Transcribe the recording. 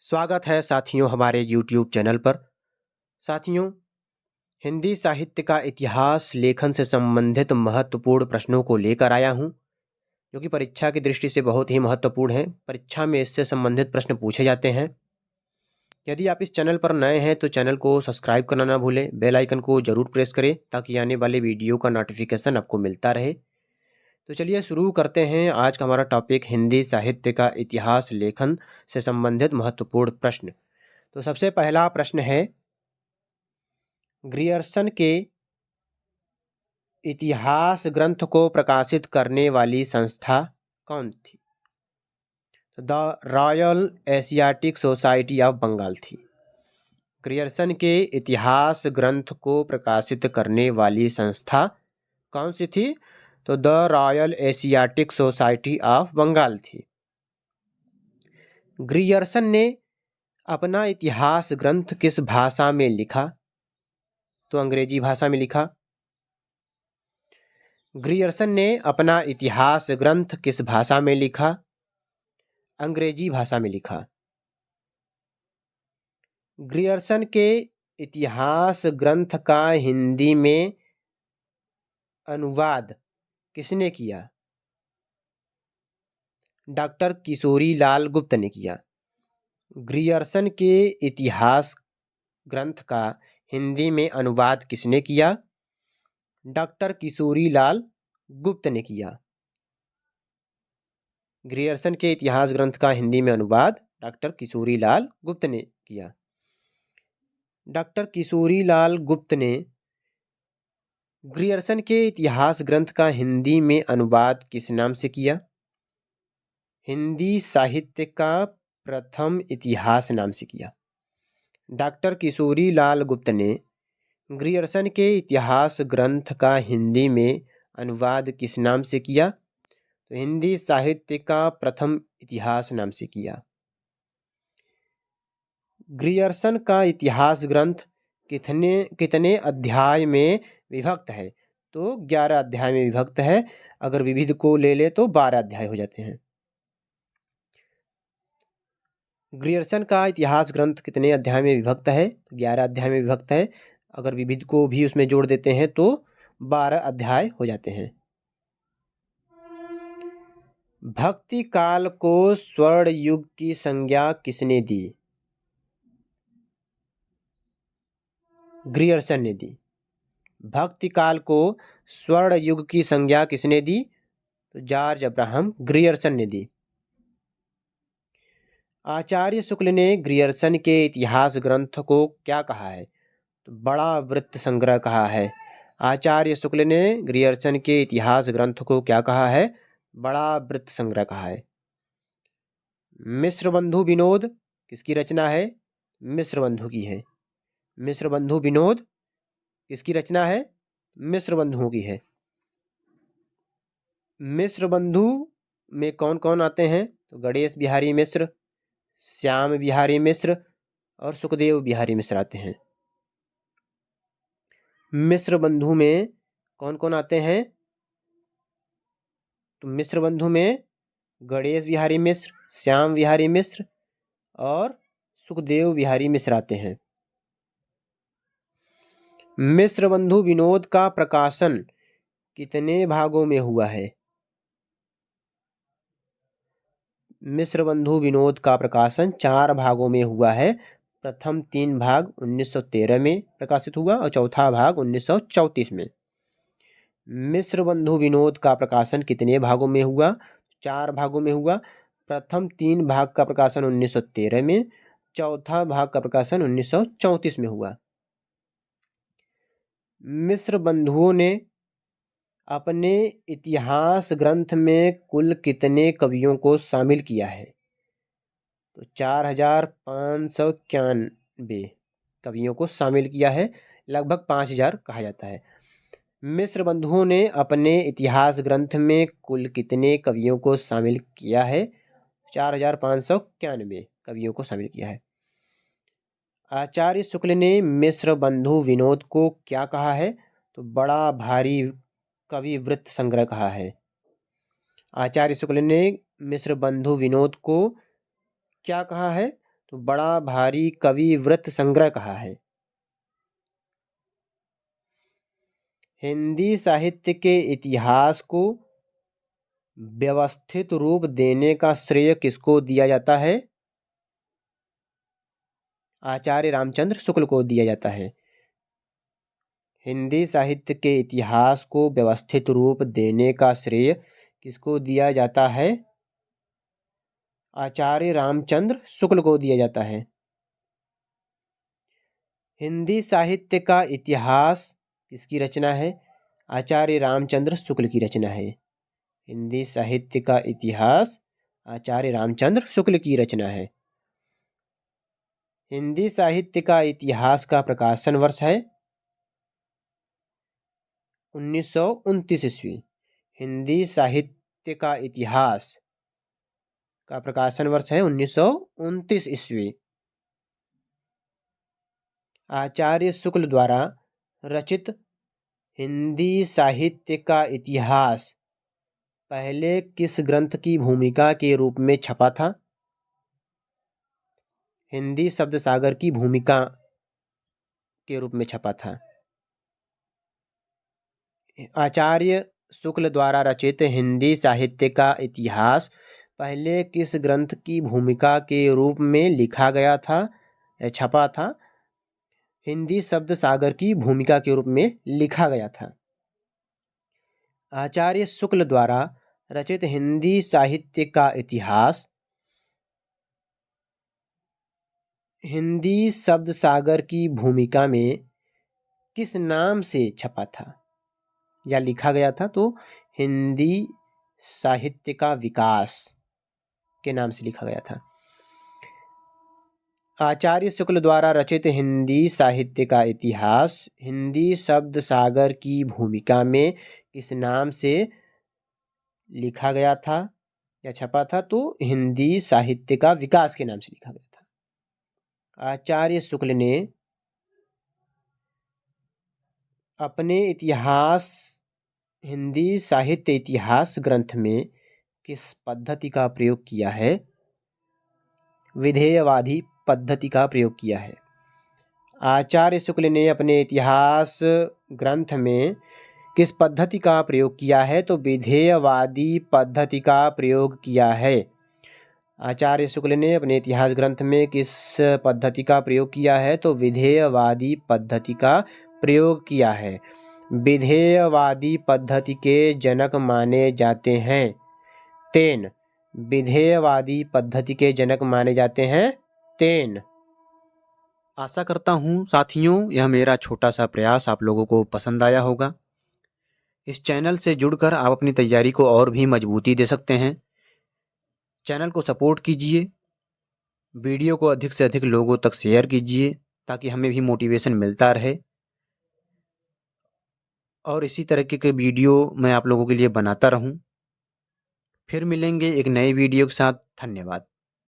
स्वागत है साथियों हमारे YouTube चैनल पर। साथियों, हिंदी साहित्य का इतिहास लेखन से संबंधित महत्वपूर्ण प्रश्नों को लेकर आया हूं, जो कि परीक्षा की दृष्टि से बहुत ही महत्वपूर्ण हैं। परीक्षा में इससे संबंधित प्रश्न पूछे जाते हैं। यदि आप इस चैनल पर नए हैं तो चैनल को सब्सक्राइब करना ना भूलें, बेल आइकन को जरूर प्रेस करें ताकि आने वाले वीडियो का नोटिफिकेशन आपको मिलता रहे। तो चलिए शुरू करते हैं। आज का हमारा टॉपिक हिंदी साहित्य का इतिहास लेखन से संबंधित महत्वपूर्ण प्रश्न। तो सबसे पहला प्रश्न है, ग्रियर्सन के इतिहास ग्रंथ को प्रकाशित करने वाली संस्था कौन थी? The royal asiatic society of Bengal थी। ग्रियर्सन के इतिहास ग्रंथ को प्रकाशित करने वाली संस्था कौन सी थी? तो the royal asiatic society of Bengal थी। ग्रियर्सन ने अपना इतिहास ग्रंथ किस भाषा में लिखा? तो अंग्रेजी भाषा में लिखा। ग्रियर्सन ने अपना इतिहास ग्रंथ किस भाषा में लिखा? अंग्रेजी भाषा में लिखा। ग्रियर्सन के इतिहास ग्रंथ का हिंदी में अनुवाद किसने किया? डॉक्टर किशोरी लाल गुप्त ने किया। ग्रियर्सन के इतिहास ग्रंथ का हिंदी में अनुवाद किसने किया? डॉक्टर किशोरी लाल गुप्त ने किया। ग्रियर्सन के इतिहास ग्रंथ का हिंदी में अनुवाद डॉक्टर किशोरी लाल गुप्त ने किया। डॉक्टर किशोरी लाल गुप्त ने ग्रियर्सन के इतिहास ग्रंथ का हिंदी में अनुवाद किस नाम से किया? हिंदी साहित्य का प्रथम इतिहास नाम से किया। डॉक्टर किशोरी लाल गुप्त ने ग्रियर्सन के इतिहास ग्रंथ का हिंदी में अनुवाद किस नाम से किया? तो हिंदी साहित्य का प्रथम इतिहास नाम से किया। ग्रियर्सन का इतिहास ग्रंथ कितने अध्याय में विभक्त है? तो 11 अध्याय में विभक्त है। अगर विविध को ले ले तो 12 अध्याय हो जाते हैं। ग्रियर्सन का इतिहास ग्रंथ कितने अध्याय में विभक्त है? 11 अध्याय में विभक्त है। अगर विविध को भी उसमें जोड़ देते हैं तो 12 अध्याय हो जाते हैं। भक्ति काल को स्वर्ण युग की संज्ञा किसने दी? ग्रियर्सन ने दी। भक्ति काल को स्वर्ण युग की संज्ञा किसने दी? तो जॉर्ज अब्राहम ग्रियर्सन ने दी। आचार्य शुक्ल ने ग्रियर्सन के इतिहास ग्रंथ को क्या कहा है? तो बड़ा वृत्त संग्रह कहा है। आचार्य शुक्ल ने ग्रियर्सन के इतिहास ग्रंथ को क्या कहा है? बड़ा वृत्त संग्रह कहा है। मिश्र बंधु विनोद किसकी रचना है? मिश्र बंधु की है। मिश्र बंधु विनोद किसकी रचना है? मिश्र बंधुओं की है। मिश्र बंधु में कौन कौन आते हैं? तो गणेश बिहारी मिश्र, श्याम बिहारी मिश्र और सुखदेव बिहारी मिश्र आते हैं। मिश्र बंधु में कौन कौन आते हैं? तो मिश्र बंधु में गणेश बिहारी मिश्र, श्याम बिहारी मिश्र और सुखदेव बिहारी मिश्र आते हैं। मिश्र बंधु विनोद का प्रकाशन कितने भागों में हुआ है? मिश्र बंधु विनोद का प्रकाशन 4 भागों में हुआ है। प्रथम 3 भाग 1913 में प्रकाशित हुआ और चौथा भाग 1934 में। मिश्र बंधु विनोद का प्रकाशन कितने भागों में हुआ? 4 भागों में हुआ। प्रथम 3 भाग का प्रकाशन 1913 में, चौथा भाग का प्रकाशन 1934 में हुआ। मिश्र बंधुओं ने अपने इतिहास ग्रंथ में कुल कितने कवियों को शामिल किया है? तो 4591 कवियों को शामिल किया है। लगभग 5000 कहा जाता है। मिश्र बंधुओं ने अपने इतिहास ग्रंथ में कुल कितने कवियों को शामिल किया है? 4591 कवियों को शामिल किया है। आचार्य शुक्ल ने मिश्र बंधु विनोद को क्या कहा है? तो बड़ा भारी कवि वृत्त संग्रह कहा है। आचार्य शुक्ल ने मिश्र बंधु विनोद को क्या कहा है? तो बड़ा भारी कवि व्रत संग्रह कहा है। हिंदी साहित्य के इतिहास को व्यवस्थित रूप देने का श्रेय किसको दिया जाता है? आचार्य रामचंद्र शुक्ल को दिया जाता है। हिंदी साहित्य के इतिहास को व्यवस्थित रूप देने का श्रेय किसको दिया जाता है? आचार्य रामचंद्र शुक्ल को दिया जाता है। हिंदी साहित्य का इतिहास किसकी रचना है? आचार्य रामचंद्र शुक्ल की रचना है। हिंदी साहित्य का इतिहास आचार्य रामचंद्र शुक्ल की रचना है। हिंदी साहित्य का इतिहास का प्रकाशन वर्ष है 1929 ईस्वी। हिंदी साहित्य का इतिहास का प्रकाशन वर्ष है 1929 ईस्वी। आचार्य शुक्ल द्वारा रचित हिंदी साहित्य का इतिहास पहले किस ग्रंथ की भूमिका के रूप में छपा था? हिंदी शब्द सागर की भूमिका के रूप में छपा था। आचार्य शुक्ल द्वारा रचित हिंदी साहित्य का इतिहास पहले किस ग्रंथ की भूमिका के रूप में लिखा गया था या छपा था? हिंदी शब्द सागर की भूमिका के रूप में लिखा गया था। आचार्य शुक्ल द्वारा रचित हिंदी साहित्य का इतिहास हिंदी शब्द सागर की भूमिका में किस नाम से छपा था या लिखा गया था? तो हिंदी साहित्य का विकास के नाम से लिखा गया था। आचार्य शुक्ल द्वारा रचित हिंदी साहित्य का इतिहास हिंदी शब्द सागर की भूमिका में किस नाम से लिखा गया था या छपा था? तो हिंदी साहित्य का विकास के नाम से लिखा गया था। आचार्य शुक्ल ने अपने इतिहास हिंदी साहित्य इतिहास ग्रंथ में किस पद्धति का प्रयोग किया है? विधेयवादी पद्धति का प्रयोग किया है। आचार्य शुक्ल ने अपने इतिहास ग्रंथ में किस पद्धति का प्रयोग किया है? तो विधेयवादी पद्धति का प्रयोग किया है। आचार्य शुक्ल ने अपने इतिहास ग्रंथ में किस पद्धति का प्रयोग किया है? तो विधेयवादी पद्धति का प्रयोग किया है। विधेयवादी पद्धति के जनक माने जाते हैं तेन। विधेयवादी पद्धति के जनक माने जाते हैं तेन। आशा करता हूँ साथियों यह मेरा छोटा सा प्रयास आप लोगों को पसंद आया होगा। इस चैनल से जुड़कर आप अपनी तैयारी को और भी मजबूती दे सकते हैं। चैनल को सपोर्ट कीजिए, वीडियो को अधिक से अधिक लोगों तक शेयर कीजिए ताकि हमें भी मोटिवेशन मिलता रहे और इसी तरीके के वीडियो मैं आप लोगों के लिए बनाता रहूं। फिर मिलेंगे एक नए वीडियो के साथ। धन्यवाद।